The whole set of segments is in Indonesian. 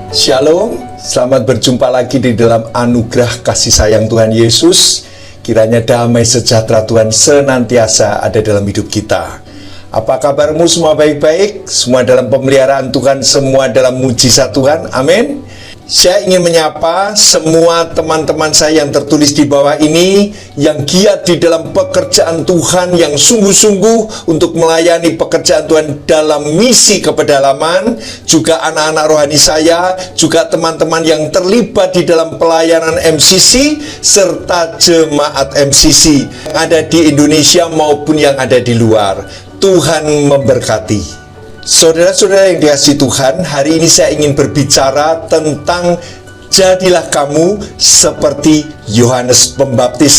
Shalom, selamat berjumpa lagi di dalam anugerah kasih sayang Tuhan Yesus. Kiranya damai sejahtera Tuhan senantiasa ada dalam hidup kita. Apa kabarmu? Semua baik-baik? Semua dalam pemeliharaan Tuhan, semua dalam mujizat Tuhan, amin. Saya ingin menyapa semua teman-teman saya yang tertulis di bawah ini, yang giat di dalam pekerjaan Tuhan, yang sungguh-sungguh untuk melayani pekerjaan Tuhan dalam misi kepedalaman, juga anak-anak rohani saya, juga teman-teman yang terlibat di dalam pelayanan MCC, serta jemaat MCC yang ada di Indonesia maupun yang ada di luar. Tuhan memberkati. Saudara-saudara yang dikasihi Tuhan, hari ini saya ingin berbicara tentang jadilah kamu seperti Yohanes Pembaptis.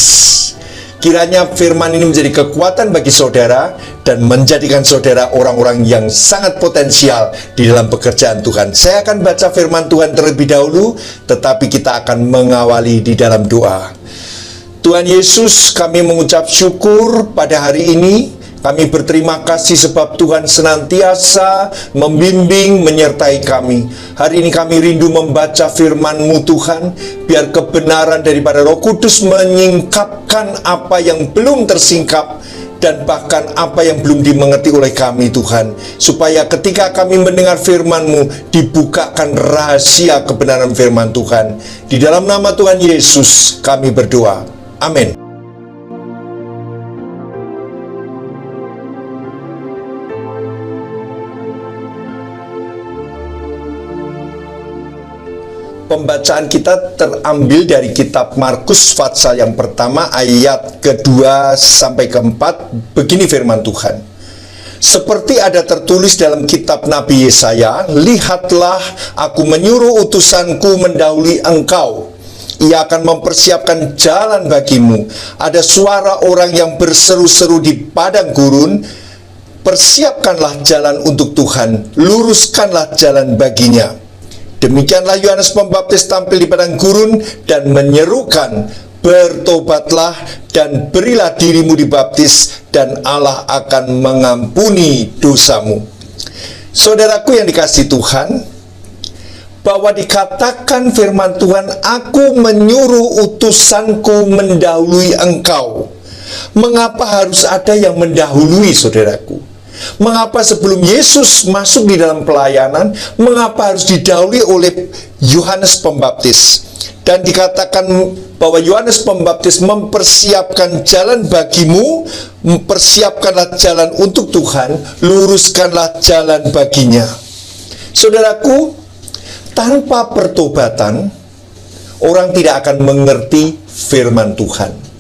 Kiranya firman ini menjadi kekuatan bagi saudara dan menjadikan saudara orang-orang yang sangat potensial di dalam pekerjaan Tuhan. Saya akan baca firman Tuhan terlebih dahulu, tetapi kita akan mengawali di dalam doa. Tuhan Yesus, kami mengucap syukur pada hari ini. Kami berterima kasih sebab Tuhan senantiasa membimbing, menyertai kami. Hari ini kami rindu membaca firman-Mu Tuhan, biar kebenaran daripada Roh Kudus menyingkapkan apa yang belum tersingkap, dan bahkan apa yang belum dimengerti oleh kami Tuhan. Supaya ketika kami mendengar firman-Mu, dibukakan rahasia kebenaran firman Tuhan. Di dalam nama Tuhan Yesus kami berdoa. Amin. Pembacaan kita terambil dari kitab Markus pasal yang pertama ayat kedua sampai keempat. Begini firman Tuhan. Seperti ada tertulis dalam kitab Nabi Yesaya, lihatlah aku menyuruh utusanku mendahului engkau. Ia akan mempersiapkan jalan bagimu. Ada suara orang yang berseru-seru di padang gurun, persiapkanlah jalan untuk Tuhan, luruskanlah jalan baginya. Demikianlah Yohanes Pembaptis tampil di padang gurun dan menyerukan, bertobatlah dan berilah dirimu dibaptis, dan Allah akan mengampuni dosamu. Saudaraku yang dikasihi Tuhan, bahwa dikatakan firman Tuhan, aku menyuruh utusanku mendahului engkau. Mengapa harus ada yang mendahului, saudaraku? Mengapa sebelum Yesus masuk di dalam pelayanan, mengapa harus didahului oleh Yohanes Pembaptis? Dan dikatakan bahwa Yohanes Pembaptis mempersiapkan jalan bagimu, mempersiapkanlah jalan untuk Tuhan, luruskanlah jalan baginya. Saudaraku, tanpa pertobatan, orang tidak akan mengerti firman Tuhan.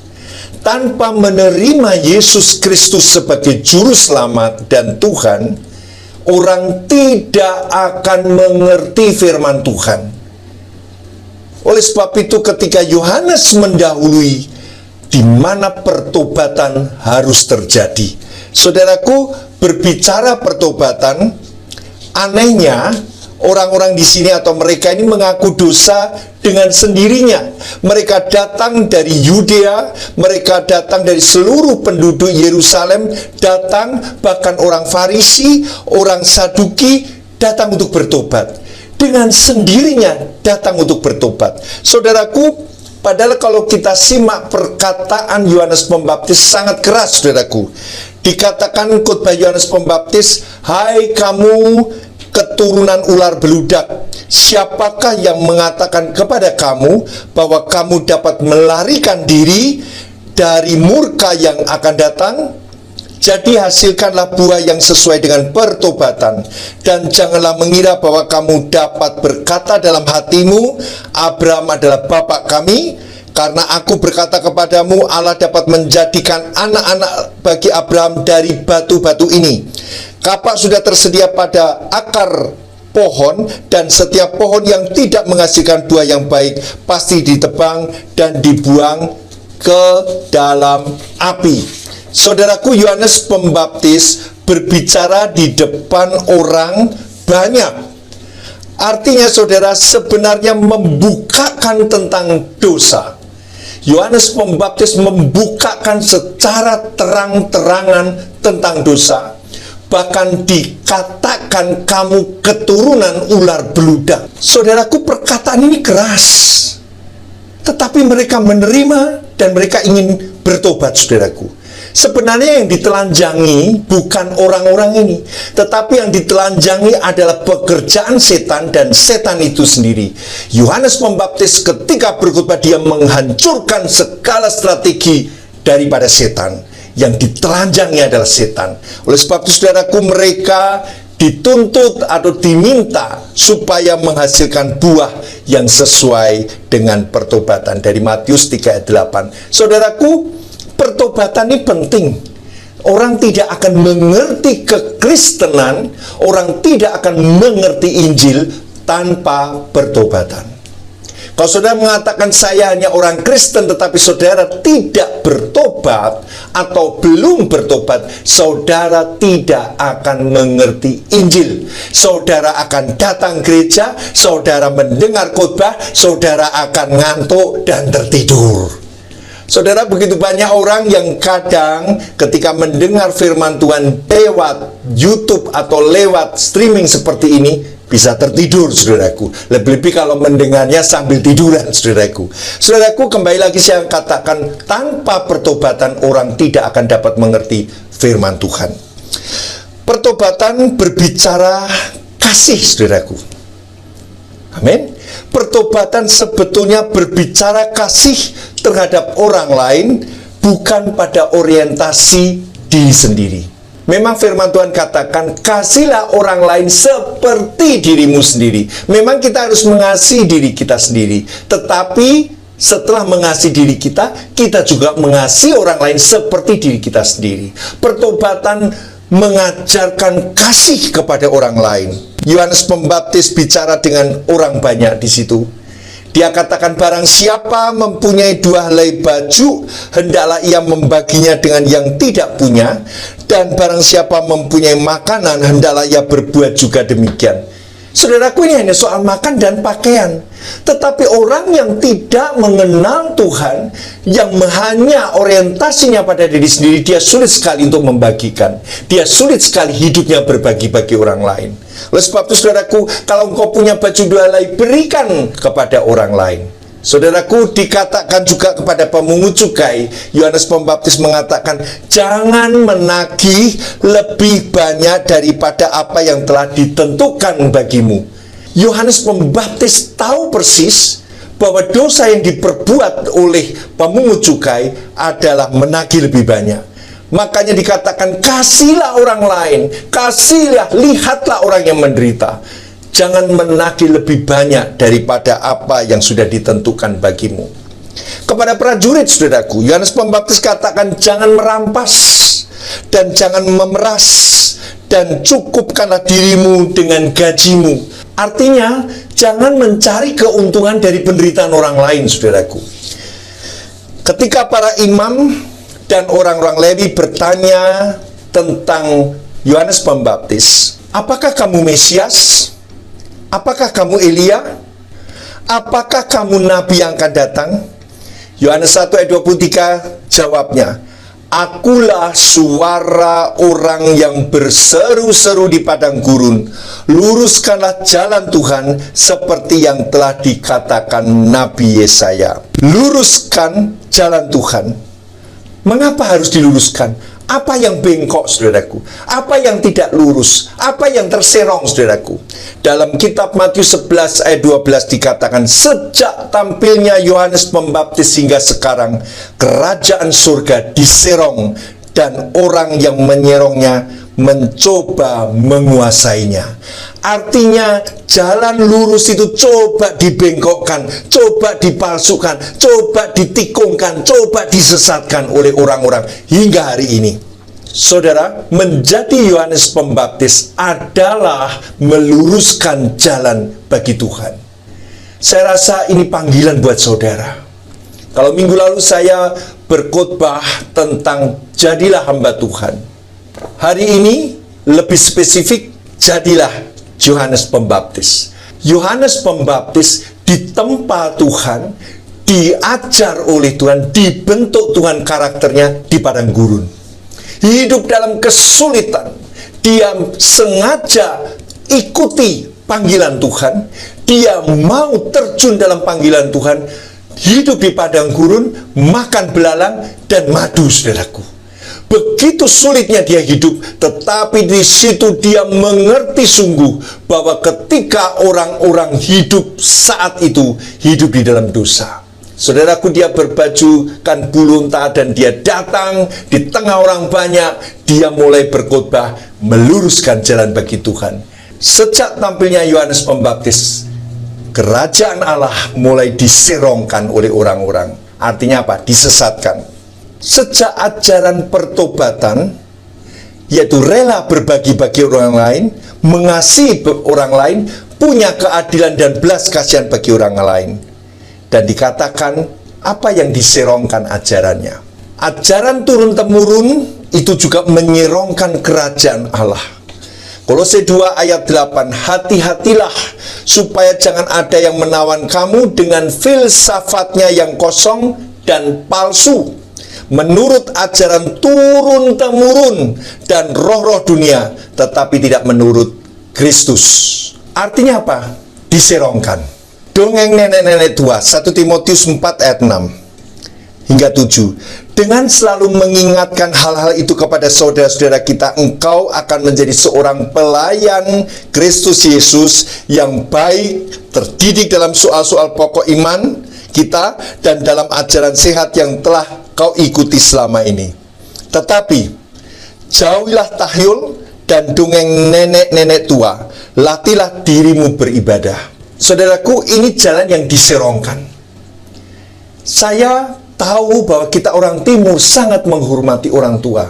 Tanpa menerima Yesus Kristus sebagai Juru Selamat dan Tuhan, orang tidak akan mengerti firman Tuhan. Oleh sebab itu, ketika Yohanes mendahului, di mana pertobatan harus terjadi. Saudaraku, berbicara pertobatan, anehnya orang-orang di sini atau mereka ini mengaku dosa dengan sendirinya. Mereka datang dari Yudea, mereka datang dari seluruh penduduk Yerusalem, datang bahkan orang Farisi, orang Saduki datang untuk bertobat. Dengan sendirinya datang untuk bertobat. Saudaraku, padahal kalau kita simak perkataan Yohanes Pembaptis sangat keras, saudaraku. Dikatakan khotbah Yohanes Pembaptis, hai kamu keturunan ular beludak, siapakah yang mengatakan kepada kamu bahwa kamu dapat melarikan diri dari murka yang akan datang? Jadi hasilkanlah buah yang sesuai dengan pertobatan, dan janganlah mengira bahwa kamu dapat berkata dalam hatimu, Abraham adalah bapak kami, karena aku berkata kepadamu, Allah dapat menjadikan anak-anak bagi Abraham dari batu-batu ini. Kapak sudah tersedia pada akar pohon, dan setiap pohon yang tidak menghasilkan buah yang baik pasti ditebang dan dibuang ke dalam api. Saudaraku, Yohanes Pembaptis berbicara di depan orang banyak. Artinya, saudara, sebenarnya membukakan tentang dosa. Yohanes Pembaptis membukakan secara terang-terangan tentang dosa. Bahkan dikatakan akan kamu keturunan ular beludak. Saudaraku, perkataan ini keras, tetapi mereka menerima dan mereka ingin bertobat, saudaraku. Sebenarnya yang ditelanjangi bukan orang-orang ini, tetapi yang ditelanjangi adalah pekerjaan setan dan setan itu sendiri. Yohanes Pembaptis ketika berkhotbah, dia menghancurkan segala strategi daripada setan. Yang ditelanjangi adalah setan. Oleh sebab itu, saudaraku, mereka dituntut atau diminta supaya menghasilkan buah yang sesuai dengan pertobatan. Dari Matius 3 ayat 8. Saudaraku, pertobatan ini penting. Orang tidak akan mengerti kekristenan, orang tidak akan mengerti Injil tanpa pertobatan. Kalau saudara mengatakan saya hanya orang Kristen, tetapi saudara tidak bertobat atau belum bertobat, saudara tidak akan mengerti Injil. Saudara akan datang gereja, saudara mendengar khotbah, saudara akan ngantuk dan tertidur. Saudara, begitu banyak orang yang kadang ketika mendengar firman Tuhan lewat YouTube atau lewat streaming seperti ini, bisa tertidur, saudaraku. Lebih-lebih kalau mendengarnya sambil tiduran, saudaraku. Saudaraku, kembali lagi saya katakan, tanpa pertobatan orang tidak akan dapat mengerti firman Tuhan. Pertobatan berbicara kasih, saudaraku. Amin. Pertobatan sebetulnya berbicara kasih terhadap orang lain, bukan pada orientasi diri sendiri. Memang firman Tuhan katakan, kasihlah orang lain seperti dirimu sendiri. Memang kita harus mengasihi diri kita sendiri, tetapi setelah mengasihi diri kita, kita juga mengasihi orang lain seperti diri kita sendiri. Pertobatan mengajarkan kasih kepada orang lain. Yohanes Pembaptis bicara dengan orang banyak di situ. Dia katakan, barang siapa mempunyai 2 helai baju, hendaklah ia membaginya dengan yang tidak punya, dan barang siapa mempunyai makanan, hendaklah ia berbuat juga demikian. Saudaraku, ini hanya soal makan dan pakaian. Tetapi orang yang tidak mengenal Tuhan, yang hanya orientasinya pada diri sendiri, dia sulit sekali untuk membagikan. Dia sulit sekali hidupnya berbagi-bagi orang lain. Oleh sebab itu, saudaraku, kalau engkau punya baju 2 helai, berikan kepada orang lain. Saudaraku, dikatakan juga kepada pemungut cukai, Yohanes Pembaptis mengatakan, jangan menagih lebih banyak daripada apa yang telah ditentukan bagimu. Yohanes Pembaptis tahu persis bahwa dosa yang diperbuat oleh pemungut cukai adalah menagih lebih banyak. Makanya dikatakan, kasihlah orang lain, kasihlah, lihatlah orang yang menderita. Jangan menagih lebih banyak daripada apa yang sudah ditentukan bagimu. Kepada prajurit, saudaraku, Yohanes Pembaptis katakan, jangan merampas dan jangan memeras, dan cukupkanlah dirimu dengan gajimu. Artinya, jangan mencari keuntungan dari penderitaan orang lain, saudaraku. Ketika para imam dan orang-orang Lewi bertanya tentang Yohanes Pembaptis, apakah kamu Mesias? Apakah kamu Elia? Apakah kamu nabi yang akan datang? Yohanes 1 ayat 23 jawabnya, akulah suara orang yang berseru-seru di padang gurun, luruskanlah jalan Tuhan seperti yang telah dikatakan Nabi Yesaya. Luruskan jalan Tuhan. Mengapa harus diluruskan? Apa yang bengkok, saudaraku? Apa yang tidak lurus? Apa yang terserong, saudaraku? Dalam kitab Matius 11 ayat 12 dikatakan, sejak tampilnya Yohanes Pembaptis hingga sekarang, kerajaan surga diserong dan orang yang menyerongnya mencoba menguasainya. Artinya, jalan lurus itu coba dibengkokkan, coba dipalsukan, coba ditikungkan, coba disesatkan oleh orang-orang hingga hari ini. Saudara, menjadi Yohanes Pembaptis adalah meluruskan jalan bagi Tuhan. Saya rasa ini panggilan buat saudara. Kalau minggu lalu saya berkhotbah tentang jadilah hamba Tuhan, hari ini lebih spesifik, jadilah Yohanes Pembaptis. Yohanes Pembaptis ditempa Tuhan, diajar oleh Tuhan, dibentuk Tuhan karakternya di padang gurun. Hidup dalam kesulitan, dia sengaja ikuti panggilan Tuhan, dia mau terjun dalam panggilan Tuhan, hidup di padang gurun, makan belalang dan madu, saudaraku. Begitu sulitnya dia hidup, tetapi di situ dia mengerti sungguh bahwa ketika orang-orang hidup saat itu, hidup di dalam dosa. Saudaraku, dia berbajukan bulu unta dan dia datang di tengah orang banyak, dia mulai berkhotbah, meluruskan jalan bagi Tuhan. Sejak tampilnya Yohanes Pembaptis, kerajaan Allah mulai diserongkan oleh orang-orang. Artinya apa? Disesatkan. Sejak ajaran pertobatan, yaitu rela berbagi-bagi orang lain, mengasihi orang lain, punya keadilan dan belas kasihan bagi orang lain. Dan dikatakan apa yang diserongkan ajarannya. Ajaran turun-temurun itu juga menyerongkan kerajaan Allah. Kolose 2 ayat 8, hati-hatilah supaya jangan ada yang menawan kamu dengan filsafatnya yang kosong dan palsu, menurut ajaran turun-temurun dan roh-roh dunia, tetapi tidak menurut Kristus. Artinya apa? Diserongkan. Dongeng nenek-nenek tua, 1 Timotius 4 ayat 6 hingga 7. Dengan selalu mengingatkan hal-hal itu kepada saudara-saudara kita, engkau akan menjadi seorang pelayan Kristus Yesus yang baik, terdidik dalam soal-soal pokok iman kita dan dalam ajaran sehat yang telah kau ikuti selama ini. Tetapi jauhilah tahyul dan dongeng nenek-nenek tua, latihlah dirimu beribadah. Saudaraku, ini jalan yang diserongkan. Saya tahu bahwa kita orang timur sangat menghormati orang tua,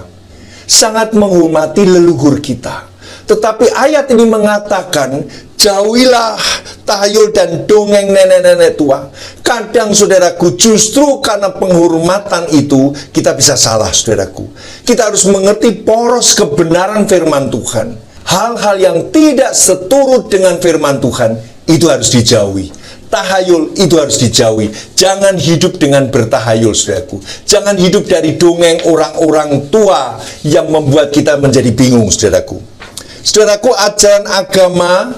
sangat menghormati leluhur kita. Tetapi ayat ini mengatakan, jauhilah tahayul dan dongeng nenek-nenek tua. Kadang, saudaraku, justru karena penghormatan itu, kita bisa salah, saudaraku. Kita harus mengerti poros kebenaran firman Tuhan. Hal-hal yang tidak seturut dengan firman Tuhan, itu harus dijauhi. Tahayul itu harus dijauhi. Jangan hidup dengan bertahayul, saudaraku. Jangan hidup dari dongeng orang-orang tua yang membuat kita menjadi bingung, saudaraku. Saudaraku, ajaran agama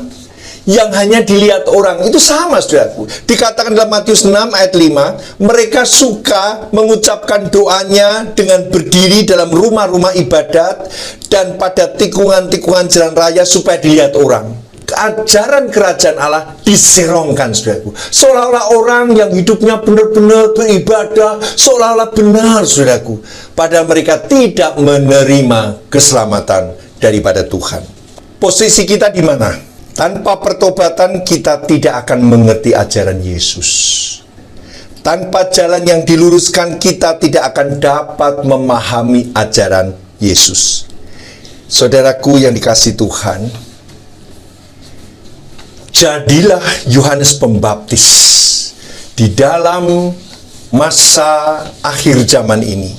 yang hanya dilihat orang itu sama, saudaraku. Dikatakan dalam Matius 6 ayat 5, mereka suka mengucapkan doanya dengan berdiri dalam rumah-rumah ibadat dan pada tikungan-tikungan jalan raya supaya dilihat orang. Ajaran kerajaan Allah diserongkan, saudaraku. Seolah-olah orang yang hidupnya benar-benar beribadah, seolah-olah benar, saudaraku. Padahal mereka tidak menerima keselamatan daripada Tuhan. Posisi kita di mana? Tanpa pertobatan kita tidak akan mengerti ajaran Yesus. Tanpa jalan yang diluruskan kita tidak akan dapat memahami ajaran Yesus. Saudaraku yang dikasihi Tuhan, jadilah Yohanes Pembaptis di dalam masa akhir zaman ini.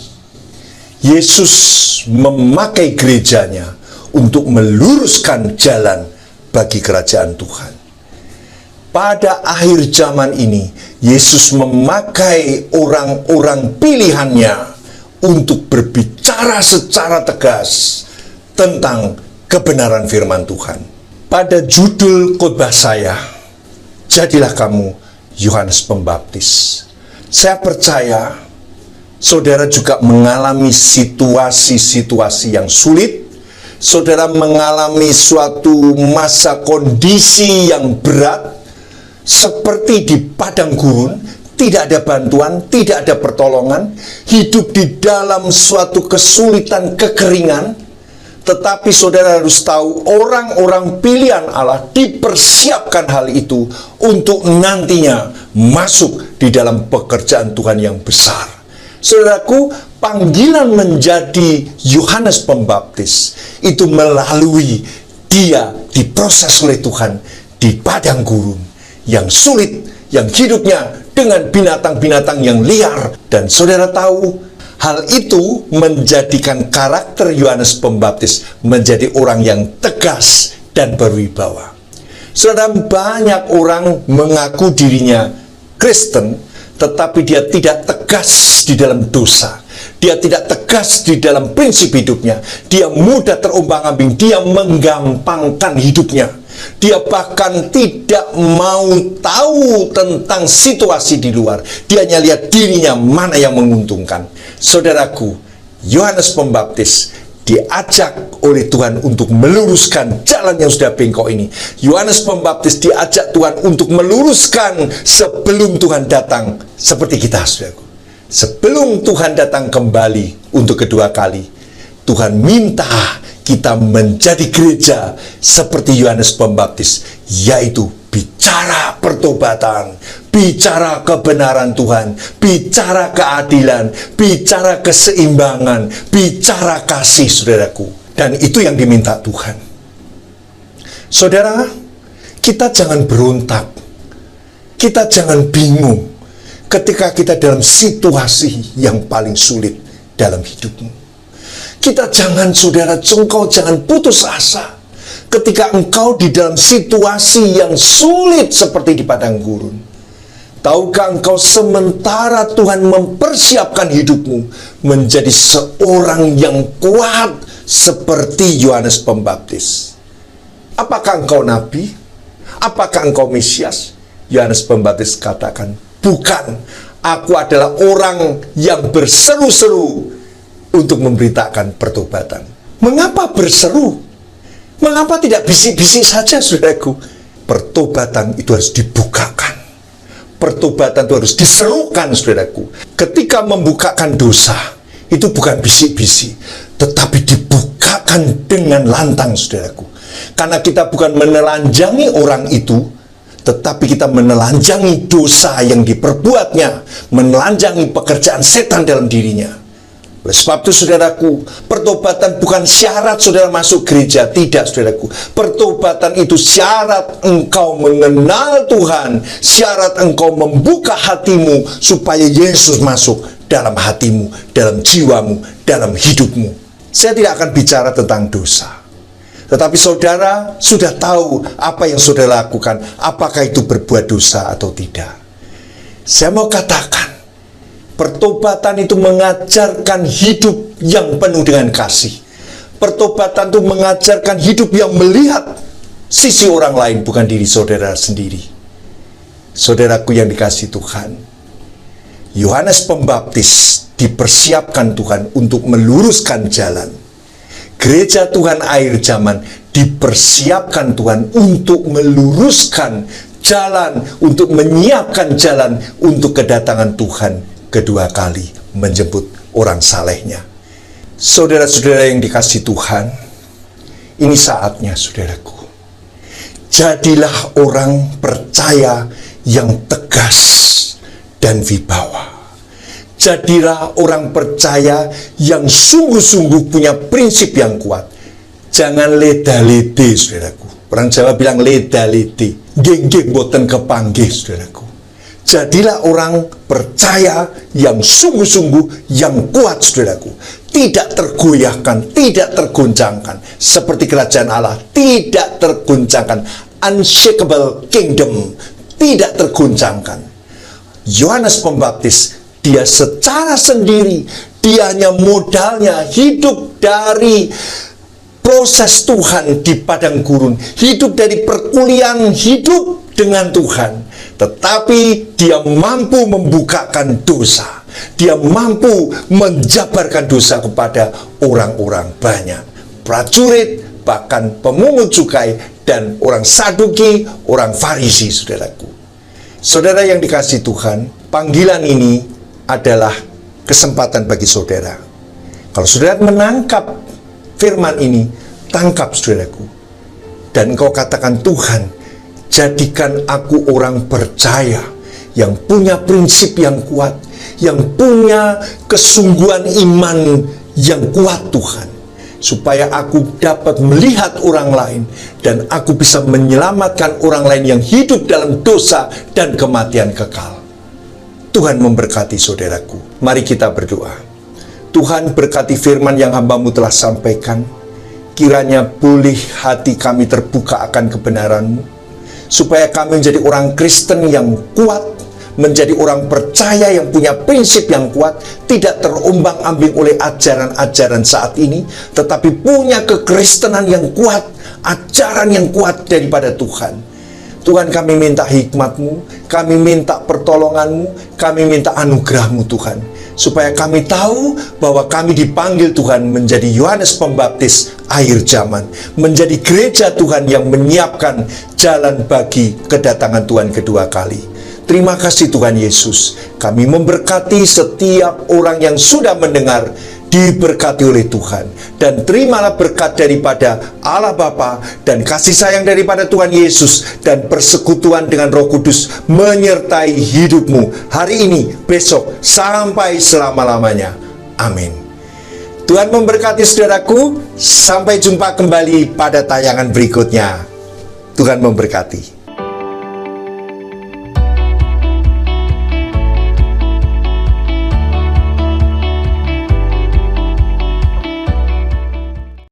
Yesus memakai gerejanya untuk meluruskan jalan bagi kerajaan Tuhan. Pada akhir zaman ini, Yesus memakai orang-orang pilihannya untuk berbicara secara tegas tentang kebenaran firman Tuhan. Pada judul khotbah saya, jadilah kamu Yohanes Pembaptis. Saya percaya saudara juga mengalami situasi-situasi yang sulit. Saudara mengalami suatu masa kondisi yang berat, seperti di padang gurun, tidak ada bantuan, tidak ada pertolongan, hidup di dalam suatu kesulitan, kekeringan. Tetapi saudara harus tahu, orang-orang pilihan Allah dipersiapkan hal itu untuk nantinya masuk di dalam pekerjaan Tuhan yang besar. Saudaraku, panggilan menjadi Yohanes Pembaptis itu melalui dia diproses oleh Tuhan di padang gurun yang sulit, yang hidupnya dengan binatang-binatang yang liar. Dan saudara tahu, hal itu menjadikan karakter Yohanes Pembaptis menjadi orang yang tegas dan berwibawa. Saudara, banyak orang mengaku dirinya Kristen, tetapi dia tidak tegas di dalam dosa. Dia tidak tegas di dalam prinsip hidupnya. Dia mudah terombang-ambing. Dia menggampangkan hidupnya. Dia bahkan tidak mau tahu tentang situasi di luar. Dia hanya lihat dirinya mana yang menguntungkan. Saudaraku, Yohanes Pembaptis diajak oleh Tuhan untuk meluruskan jalan yang sudah bengkok ini. Yohanes Pembaptis diajak Tuhan untuk meluruskan sebelum Tuhan datang. Seperti kita, saudaraku. Sebelum Tuhan datang kembali untuk kedua kali, Tuhan minta kita menjadi gereja seperti Yohanes Pembaptis, yaitu bicara pertobatan, bicara kebenaran Tuhan, bicara keadilan, bicara keseimbangan, bicara kasih, saudaraku. Dan itu yang diminta Tuhan. Saudara, kita jangan berontak, kita jangan bingung ketika kita dalam situasi yang paling sulit dalam hidupmu. Kita jangan, saudara, engkau jangan putus asa ketika engkau di dalam situasi yang sulit seperti di padang gurun. Tahukah engkau sementara Tuhan mempersiapkan hidupmu menjadi seorang yang kuat seperti Yohanes Pembaptis? Apakah engkau nabi? Apakah engkau Mesias? Yohanes Pembaptis katakan, bukan, aku adalah orang yang berseru-seru untuk memberitakan pertobatan. Mengapa berseru? Mengapa tidak bisik-bisik saja, saudaraku? Pertobatan itu harus dibukakan. Pertobatan itu harus diserukan, saudaraku. Ketika membukakan dosa, itu bukan bisik-bisik, tetapi dibukakan dengan lantang, saudaraku. Karena kita bukan menelanjangi orang itu, tetapi kita menelanjangi dosa yang diperbuatnya, menelanjangi pekerjaan setan dalam dirinya. Oleh sebab itu, saudaraku, pertobatan bukan syarat saudara masuk gereja. Tidak, saudaraku. Pertobatan itu syarat engkau mengenal Tuhan, syarat engkau membuka hatimu supaya Yesus masuk dalam hatimu, dalam jiwamu, dalam hidupmu. Saya tidak akan bicara tentang dosa, tetapi saudara sudah tahu apa yang saudara lakukan, apakah itu berbuat dosa atau tidak. Saya mau katakan, pertobatan itu mengajarkan hidup yang penuh dengan kasih. Pertobatan itu mengajarkan hidup yang melihat sisi orang lain, bukan diri saudara sendiri. Saudaraku yang dikasihi Tuhan, Yohanes Pembaptis dipersiapkan Tuhan untuk meluruskan jalan. Gereja Tuhan akhir zaman dipersiapkan Tuhan untuk meluruskan jalan, untuk menyiapkan jalan untuk kedatangan Tuhan kedua kali menjemput orang salehnya. Saudara-saudara yang dikasihi Tuhan, ini saatnya, saudaraku. Jadilah orang percaya yang tegas dan wibawa. Jadilah orang percaya yang sungguh-sungguh punya prinsip yang kuat. Jangan leda-lede, saudaraku. Orang Jawa bilang leda-lede. Geng-geng boten kepanggih, saudaraku. Jadilah orang percaya yang sungguh-sungguh, yang kuat, saudaraku. Tidak tergoyahkan, tidak tergoncangkan. Seperti kerajaan Allah, tidak tergoncangkan. Unshakable kingdom, tidak tergoncangkan. Yohanes Pembaptis, dia secara sendiri, dia hanya modalnya hidup dari proses Tuhan di padang gurun. Hidup dari perkuliahan hidup dengan Tuhan. Tetapi dia mampu membukakan dosa. Dia mampu menjabarkan dosa kepada orang-orang banyak. Prajurit, bahkan pemungut cukai, dan orang Saduki, orang Farisi, saudaraku. Saudara yang dikasihi Tuhan, panggilan ini adalah kesempatan bagi saudara. Kalau saudara menangkap firman ini, tangkap, saudaraku. Dan engkau katakan, Tuhan, jadikan aku orang percaya yang punya prinsip yang kuat, yang punya kesungguhan iman yang kuat, Tuhan, supaya aku dapat melihat orang lain dan aku bisa menyelamatkan orang lain yang hidup dalam dosa dan kematian kekal. Tuhan memberkati saudaraku. Mari kita berdoa. Tuhan, berkati firman yang hamba-Mu telah sampaikan. Kiranya boleh hati kami terbuka akan kebenaran-Mu, supaya kami menjadi orang Kristen yang kuat, menjadi orang percaya yang punya prinsip yang kuat, tidak terombang-ambing oleh ajaran-ajaran saat ini, tetapi punya kekristenan yang kuat, ajaran yang kuat daripada Tuhan. Tuhan, kami minta hikmat-Mu, kami minta pertolongan-Mu, kami minta anugerah-Mu Tuhan, supaya kami tahu bahwa kami dipanggil Tuhan menjadi Yohanes Pembaptis akhir zaman, menjadi gereja Tuhan yang menyiapkan jalan bagi kedatangan Tuhan kedua kali. Terima kasih Tuhan Yesus. Kami memberkati setiap orang yang sudah mendengar, diberkati oleh Tuhan. Dan terimalah berkat daripada Allah Bapa dan kasih sayang daripada Tuhan Yesus dan persekutuan dengan Roh Kudus menyertai hidupmu hari ini, besok, sampai selama-lamanya. Amin. Tuhan memberkati saudaraku. Sampai jumpa kembali pada tayangan berikutnya. Tuhan memberkati.